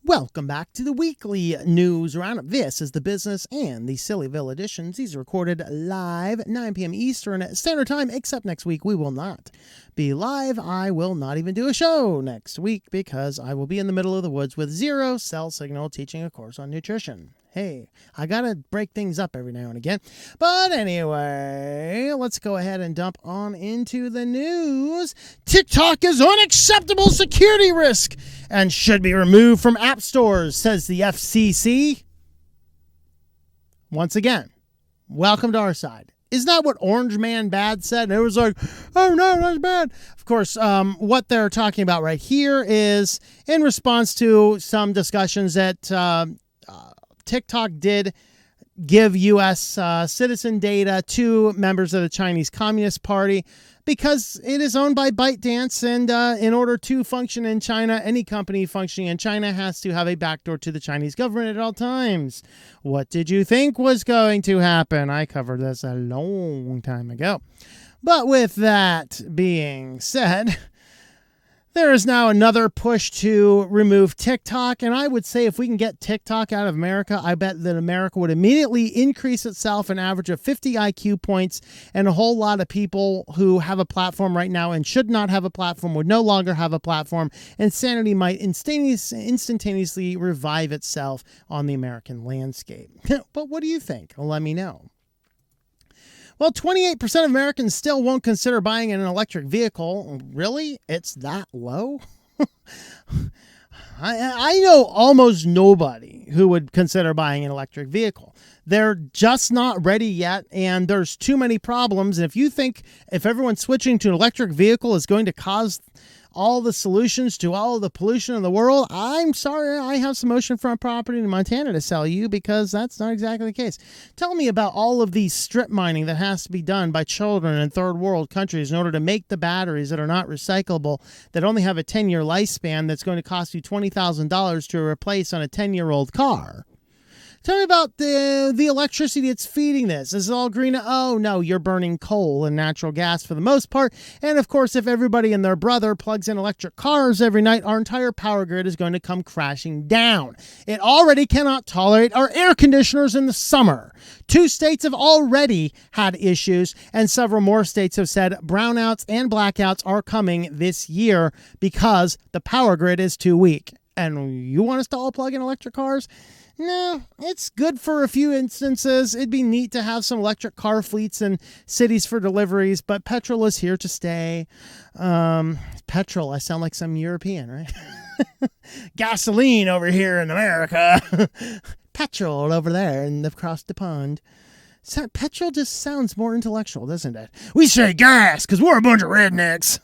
Welcome back to the weekly news roundup. This is the business and the Sillyville editions. These are recorded live 9 p.m. Eastern Standard Time, except next week we will not be live. I will not even do a show next week because I will be in the middle of the woods with zero cell signal teaching a course on nutrition. Hey, I gotta break things up every now and again. But anyway, let's go ahead and dump on into the news. TikTok is unacceptable security risk and should be removed from app stores, says the FCC. Once again, welcome to our side. Isn't that what Orange Man Bad said? And it was like, oh no, that's bad. Of course, what they're talking about right here is in response to some discussions that TikTok did give U.S. citizen data to members of the Chinese Communist Party because it is owned by ByteDance, and in order to function in China, any company functioning in China has to have a backdoor to the Chinese government at all times. What did you think was going to happen? I covered this a long time ago. But with that being said, there is now another push to remove TikTok, and I would say if we can get TikTok out of America, I bet that America would immediately increase itself an average of 50 IQ points, and a whole lot of people who have a platform right now and should not have a platform would no longer have a platform, and sanity might instantaneously revive itself on the American landscape. But what do you think? Let me know. Well, 28% of Americans still won't consider buying an electric vehicle. Really? It's that low? I know almost nobody who would consider buying an electric vehicle. They're just not ready yet, and there's too many problems. And if you think if everyone switching to an electric vehicle is going to cause all the solutions to all of the pollution in the world, I'm sorry, I have some oceanfront property in Montana to sell you because that's not exactly the case. Tell me about all of the strip mining that has to be done by children in third world countries in order to make the batteries that are not recyclable, that only have a 10-year lifespan, that's going to cost you $20,000 to replace on a 10-year-old car. Tell me about the electricity it's feeding this. Is it all green? Oh, no, you're burning coal and natural gas for the most part. And, of course, if everybody and their brother plugs in electric cars every night, our entire power grid is going to come crashing down. It already cannot tolerate our air conditioners in the summer. 2 states have already had issues, and several more states have said brownouts and blackouts are coming this year because the power grid is too weak. And you want us to all plug in electric cars? No, it's good for a few instances. It'd be neat to have some electric car fleets in cities for deliveries, but petrol is here to stay. Petrol, I sound like some European, right? Gasoline over here in America. Petrol over there and across the pond. So, petrol just sounds more intellectual, doesn't it? We say gas because we're a bunch of rednecks.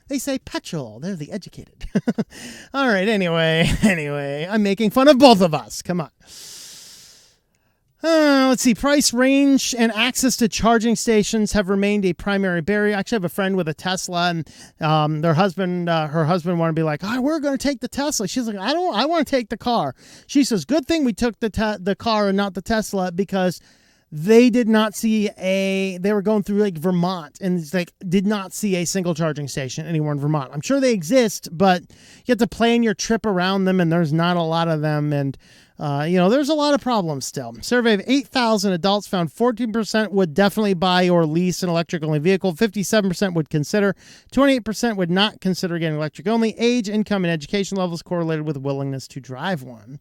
They say petrol. They're the educated. All right, anyway, I'm making fun of both of us. Come on. Let's see. Price range and access to charging stations have remained a primary barrier. I actually have a friend with a Tesla, and her husband wanted to be like, oh, we're going to take the Tesla. She's like, I want to take the car. She says, good thing we took the car and not the Tesla, because they did not see they were going through like Vermont, and it's like did not see a single charging station anywhere in Vermont. I'm sure they exist, but you have to plan your trip around them, and there's not a lot of them. And, there's a lot of problems still. Survey of 8,000 adults found 14% would definitely buy or lease an electric-only vehicle. 57% would consider. 28% would not consider getting electric-only. Age, income, and education levels correlated with willingness to drive one.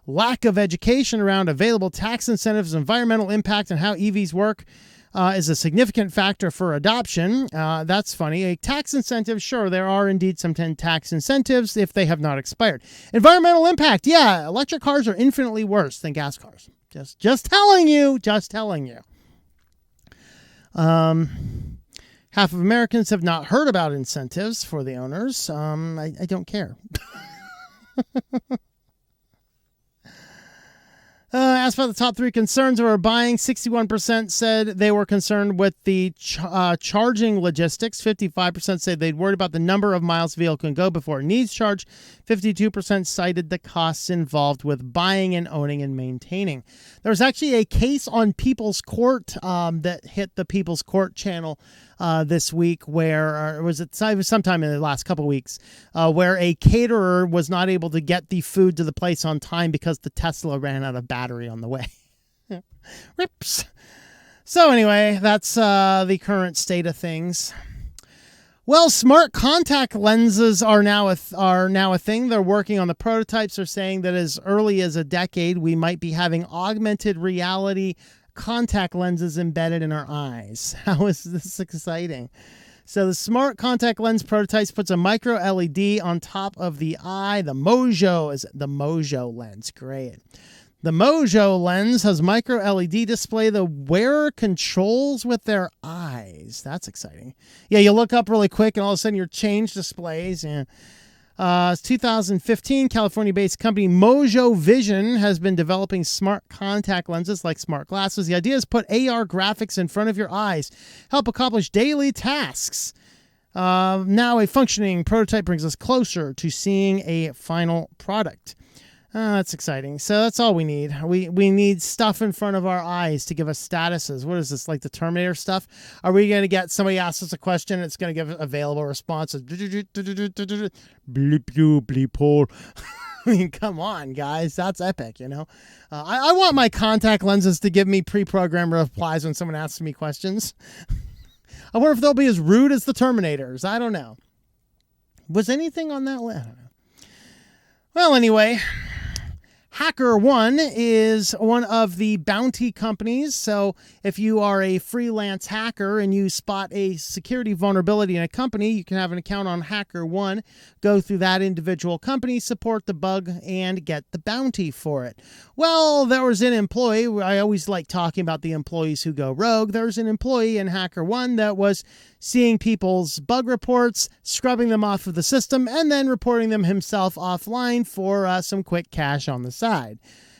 Lack of education around available tax incentives, environmental impact, and how EVs work is a significant factor for adoption. That's funny. A tax incentive, sure, there are indeed some tax incentives if they have not expired. Environmental impact, yeah, electric cars are infinitely worse than gas cars. Just telling you. Half of Americans have not heard about incentives for the owners. I don't care. Asked about the top 3 concerns over buying, 61% said they were concerned with the charging logistics. 55% said they'd worried about the number of miles the vehicle can go before it needs charge. 52% cited the costs involved with buying and owning and maintaining. There was actually a case on People's Court that hit the People's Court channel this week where, or was it sometime in the last couple weeks, where a caterer was not able to get the food to the place on time because the Tesla ran out of battery on the way. Rips. So anyway, that's the current state of things. Well, smart contact lenses are now a thing. They're working on the prototypes. They're saying that as early as a decade, we might be having augmented reality contact lenses embedded in our eyes. How is this exciting? So the smart contact lens prototypes puts a micro LED on top of the eye. The Mojo lens. Great. The Mojo lens has micro LED display the wearer controls with their eyes. That's exciting. Yeah, you look up really quick and all of a sudden your change displays. Yeah. It's 2015, California-based company Mojo Vision has been developing smart contact lenses like smart glasses. The idea is put AR graphics in front of your eyes, help accomplish daily tasks. Now a functioning prototype brings us closer to seeing a final product. That's exciting. So that's all we need. We need stuff in front of our eyes to give us statuses. What is this, like the Terminator stuff? Are we going to get somebody asks us a question and it's going to give available responses? Bleep you, bleep hole. I mean, come on, guys. That's epic, you know? I want my contact lenses to give me pre-programmed replies when someone asks me questions. I wonder if they'll be as rude as the Terminators. I don't know. Was anything on that list? I don't know. Well, anyway, HackerOne is one of the bounty companies. So if you are a freelance hacker and you spot a security vulnerability in a company, you can have an account on HackerOne, go through that individual company, support the bug, and get the bounty for it. Well, there was an employee. I always like talking about the employees who go rogue. There was an employee in HackerOne that was seeing people's bug reports, scrubbing them off of the system, and then reporting them himself offline for some quick cash on the side.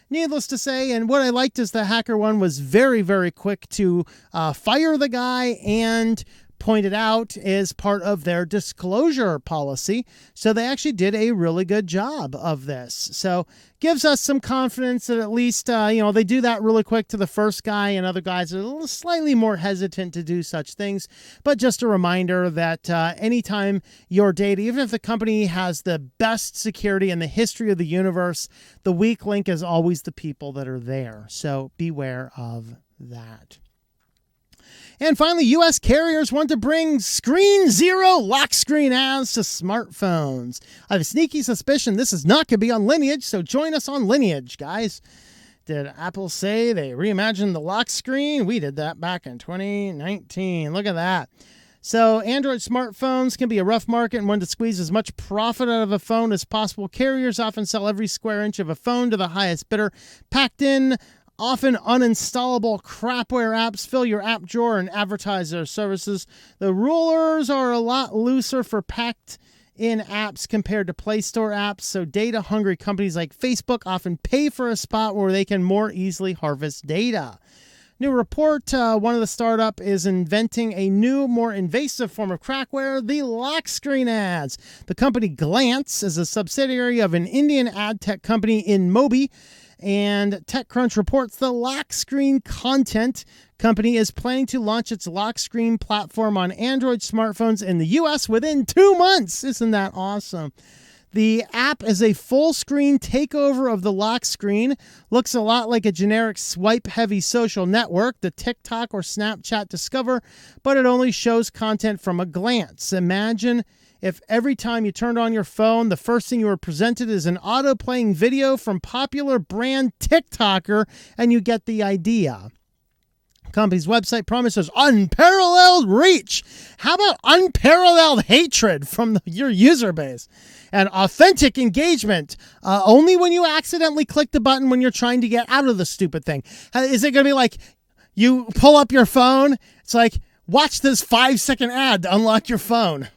Needless to say, and what I liked is the HackerOne was very, very quick to fire the guy and point it out as part of their disclosure policy. So they actually did a really good job of this. So gives us some confidence that at least, they do that really quick to the first guy, and other guys are a little slightly more hesitant to do such things. But just a reminder that anytime your data, even if the company has the best security in the history of the universe, the weak link is always the people that are there. So beware of that. And finally, U.S. carriers want to bring Screen Zero lock screen ads to smartphones. I have a sneaky suspicion this is not going to be on Lineage, so join us on Lineage, guys. Did Apple say they reimagined the lock screen? We did that back in 2019. Look at that. So Android smartphones can be a rough market and one to squeeze as much profit out of a phone as possible. Carriers often sell every square inch of a phone to the highest bidder, packed in often uninstallable crapware apps fill your app drawer and advertise their services. The rulers are a lot looser for packed in apps compared to Play Store apps, so data-hungry companies like Facebook often pay for a spot where they can more easily harvest data. New report, one of the startup is inventing a new, more invasive form of crackware, the lock screen ads. The company Glance is a subsidiary of an Indian ad tech company InMobi, and TechCrunch reports the lock screen content company is planning to launch its lock screen platform on Android smartphones in the U.S. within 2 months. Isn't that awesome? The app is a full-screen takeover of the lock screen. Looks a lot like a generic swipe-heavy social network, the TikTok or Snapchat Discover, but it only shows content from a glance. Imagine if every time you turned on your phone, the first thing you were presented is an auto-playing video from popular brand TikToker, and you get the idea. Company's website promises unparalleled reach. How about unparalleled hatred from your user base? And authentic engagement, only when you accidentally click the button when you're trying to get out of the stupid thing. Is it going to be like you pull up your phone? It's like, watch this 5-second ad to unlock your phone.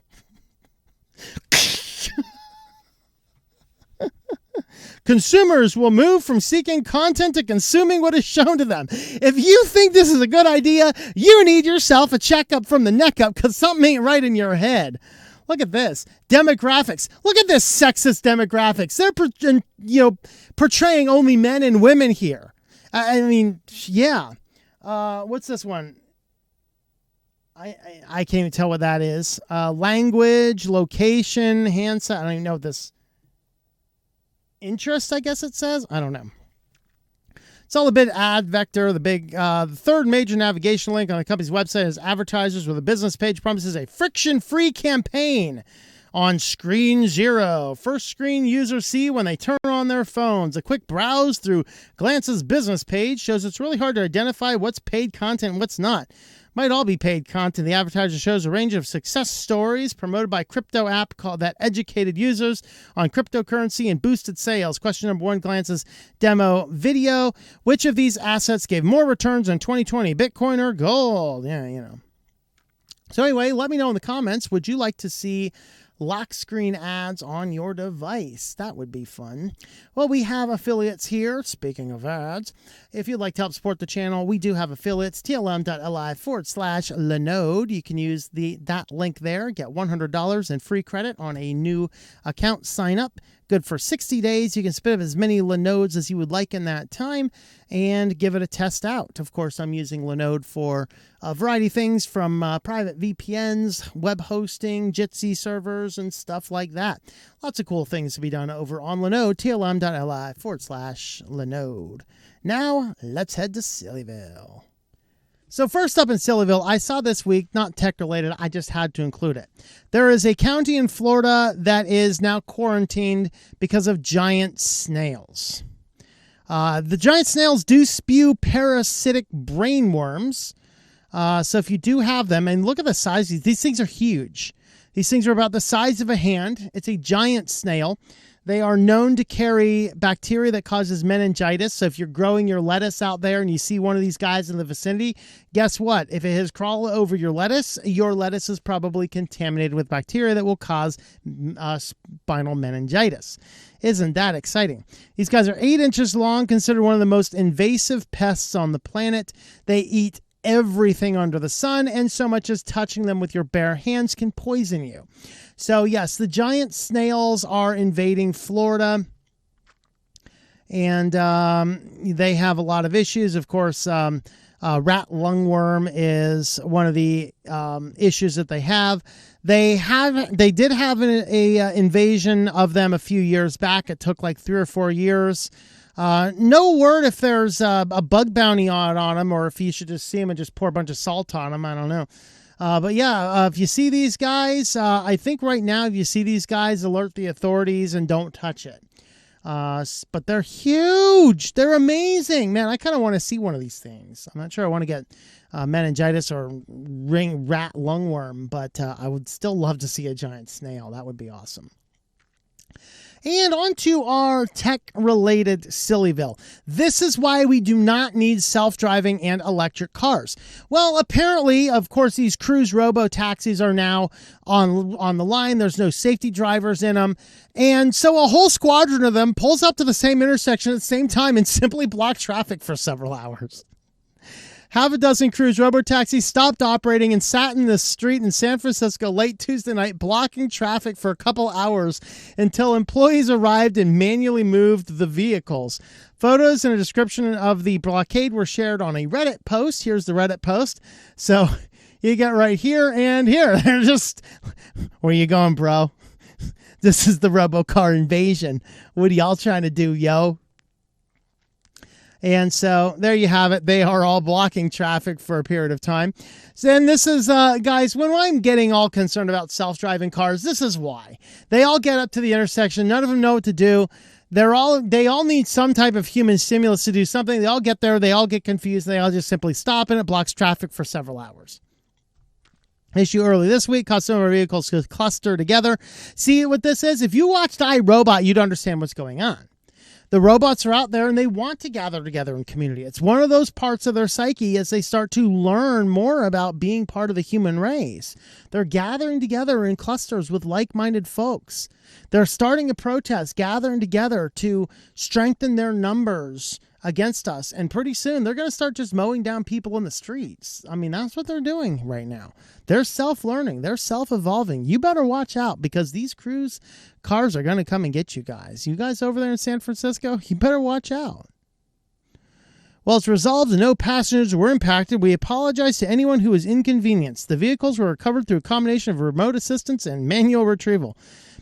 Consumers will move from seeking content to consuming what is shown to them. If you think this is a good idea, you need yourself a checkup from the neck up because something ain't right in your head. Look at this. Demographics. Look at this sexist demographics. They're portraying only men and women here. I mean, yeah. What's this one? I can't even tell what that is. Language, location, handset. I don't even know what this. Interest, I guess it says. I don't know. It's all a bit ad vector. The third major navigation link on the company's website is advertisers with a business page promises a friction-free campaign on screen 0. First screen users see when they turn on their phones. A quick browse through Glance's business page shows it's really hard to identify what's paid content and what's not. Might all be paid content. The advertiser shows a range of success stories promoted by a crypto app called that educated users on cryptocurrency and boosted sales. Question number 1, Glance's demo video. Which of these assets gave more returns in 2020, Bitcoin or gold? Yeah, you know. So anyway, let me know in the comments. Would you like to see lock screen ads on your device? That would be fun. Well, we have affiliates here. Speaking of ads, if you'd like to help support the channel, we do have affiliates. TLM.li/Linode. You can use that link there. Get $100 in free credit on a new account sign up. Good for 60 days. You can spin up as many Linodes as you would like in that time and give it a test out. Of course, I'm using Linode for a variety of things from private VPNs, web hosting, Jitsi servers, and stuff like that. Lots of cool things to be done over on Linode, TLM.li/Linode. Now, let's head to Sillyville. So first up in Sillyville, I saw this week, not tech related, I just had to include it. There is a county in Florida that is now quarantined because of giant snails. The giant snails do spew parasitic brainworms. So if you do have them, and look at the size, these things are huge. These things are about the size of a hand. It's a giant snail. They are known to carry bacteria that causes meningitis. So if you're growing your lettuce out there and you see one of these guys in the vicinity, guess what? If it has crawled over your lettuce is probably contaminated with bacteria that will cause spinal meningitis. Isn't that exciting? These guys are 8 inches long, considered one of the most invasive pests on the planet. They eat everything under the sun, and so much as touching them with your bare hands can poison you. So yes, the giant snails are invading Florida, and they have a lot of issues. Of course, rat lungworm is one of the issues that they have. They did have an invasion of them a few years back. It took like 3 or 4 years. No word if there's a bug bounty on them, or if you should just see them and just pour a bunch of salt on them. I don't know. But yeah, if you see these guys, I think right now, if you see these guys, alert the authorities and don't touch it. But they're huge. They're amazing. Man, I kind of want to see one of these things. I'm not sure I want to get meningitis or rat lungworm, but I would still love to see a giant snail. That would be awesome. And on to our tech-related Sillyville. This is why we do not need self-driving and electric cars. Well, apparently, of course, these cruise robo-taxis are now on the line. There's no safety drivers in them. And so a whole squadron of them pulls up to the same intersection at the same time and simply block traffic for several hours. Half a dozen cruise robotaxis stopped operating and sat in the street in San Francisco late Tuesday night, blocking traffic for a couple hours until employees arrived and manually moved the vehicles. Photos and a description of the blockade were shared on a Reddit post. Here's the Reddit post. So you get right here and here. They're just, where you going, bro? This is the robocar invasion. What are y'all trying to do, yo? And so there you have it. They are all blocking traffic for a period of time. So, and this is, guys, when I'm getting all concerned about self-driving cars, this is why. They all get up to the intersection. None of them know what to do. They all need some type of human stimulus to do something. They all get there. They all get confused. They all just simply stop, and it blocks traffic for several hours. Issue early this week, customer vehicles cluster together. See what this is? If you watched iRobot, you'd understand what's going on. The robots are out there and they want to gather together in community. It's one of those parts of their psyche as they start to learn more about being part of the human race. They're gathering together in clusters with like-minded folks. They're starting a protest, gathering together to strengthen their numbers against us. And pretty soon they're going to start just mowing down people in the streets. I mean, that's what they're doing right now. They're self-learning. They're self-evolving. You better watch out because these cruise cars are going to come and get you guys. You guys over there in San Francisco, you better watch out. While it's resolved and no passengers were impacted, we apologize to anyone who was inconvenienced. The vehicles were recovered through a combination of remote assistance and manual retrieval.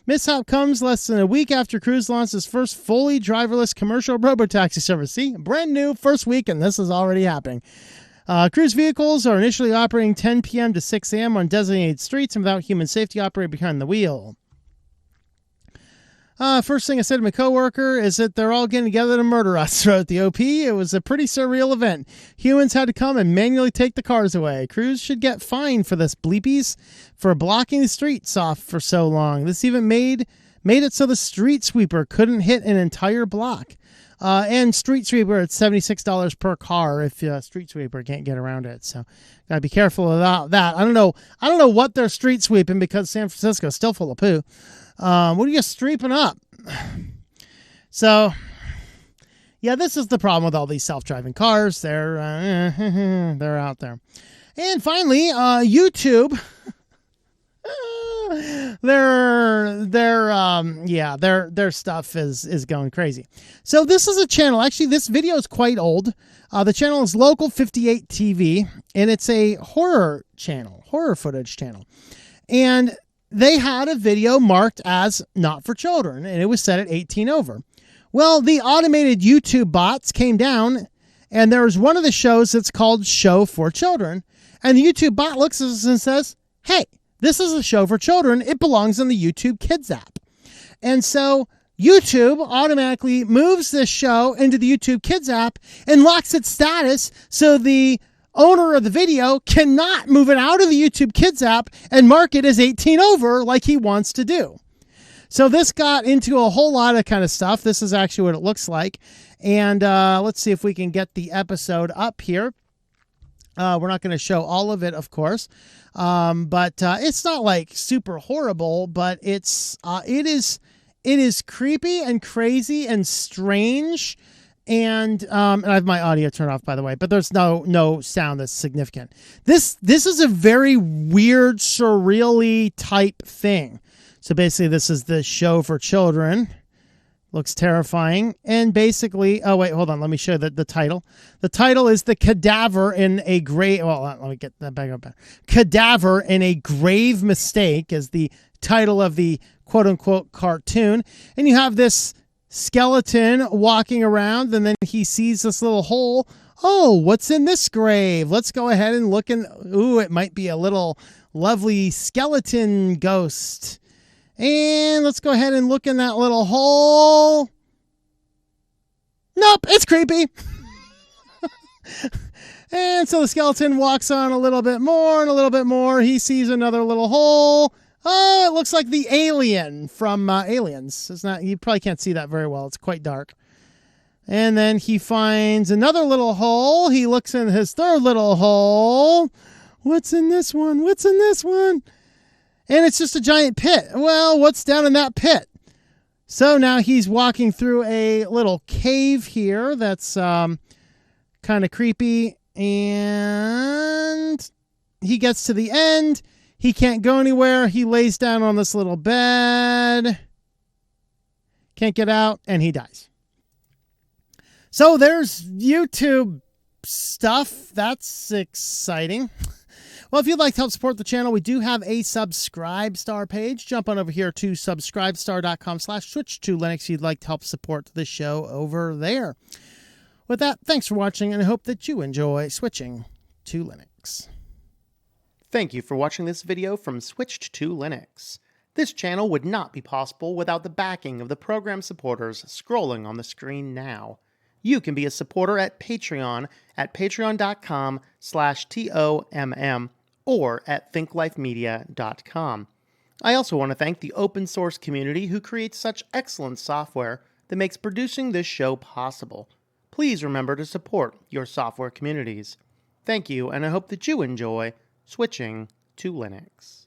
Mishap comes less than a week after Cruise launched its first fully driverless commercial robotaxi service. See, brand new, first week, and this is already happening. Cruise vehicles are initially operating 10 p.m. to 6 a.m. on designated streets and without human safety operator behind the wheel. First thing I said to my coworker is that they're all getting together to murder us, wrote the OP. It was a pretty surreal event. Humans had to come and manually take the cars away. Cruise should get fined for this, bleepies, for blocking the streets off for so long. This even made it so the street sweeper couldn't hit an entire block. And street sweeper at $76 per car if street sweeper can't get around it. So gotta be careful about that. I don't know what they're street sweeping because San Francisco's still full of poo. What are you streeping up? So, yeah, this is the problem with all these self-driving cars. They're out there. And finally, YouTube. Their stuff is going crazy. So this is a channel. Actually, this video is quite old. The channel is Local 58 TV, and it's a horror footage channel. And they had a video marked as not for children, and it was set at 18 over. Well, the automated YouTube bots came down, and there's one of the shows that's called Show for Children. And the YouTube bot looks at us and says, hey, this is a show for children. It belongs in the YouTube Kids app. And so YouTube automatically moves this show into the YouTube Kids app and locks its status so the owner of the video cannot move it out of the YouTube Kids app and mark it as 18 over like he wants to do. So this got into a whole lot of kind of stuff. This is actually what it looks like. And let's see if we can get the episode up here. We're not going to show all of it, of course. But it's not like super horrible, but it is creepy and crazy and strange. And I have my audio turned off, by the way, but there's no sound that's significant. This is a very weird, surreal-y type thing. So basically, this is the show for children. Looks terrifying. And basically, oh wait, hold on. Let me show the title. The title is The Cadaver in a Grave. Well, let me get that back up. Cadaver in a Grave Mistake is the title of the quote unquote cartoon. And you have this skeleton walking around, and then he sees this little hole. Oh, what's in this grave? Let's go ahead and look in. Ooh, it might be a little lovely skeleton ghost. And let's go ahead and look in that little hole. Nope, it's creepy. And so the skeleton walks on a little bit more and a little bit more. He sees another little hole. Oh, it looks like the alien from Aliens. It's not. You probably can't see that very well. It's quite dark. And then he finds another little hole. He looks in his third little hole. What's in this one? What's in this one? And it's just a giant pit. Well, what's down in that pit? So now he's walking through a little cave here that's kind of creepy. And he gets to the end. He can't go anywhere. He lays down on this little bed. Can't get out, and he dies. So there's YouTube stuff. That's exciting. Well, if you'd like to help support the channel, we do have a Subscribe Star page. Jump on over here to subscribestar.com/SwitchedToLinux if you'd like to help support the show over there. With that, thanks for watching, and I hope that you enjoy switching to Linux. Thank you for watching this video from SwitchedToLinux. This channel would not be possible without the backing of the program supporters scrolling on the screen now. You can be a supporter at Patreon at patreon.com/TOMM or at thinklifemedia.com. I also want to thank the open source community who creates such excellent software that makes producing this show possible. Please remember to support your software communities. Thank you, and I hope that you enjoy switching to Linux.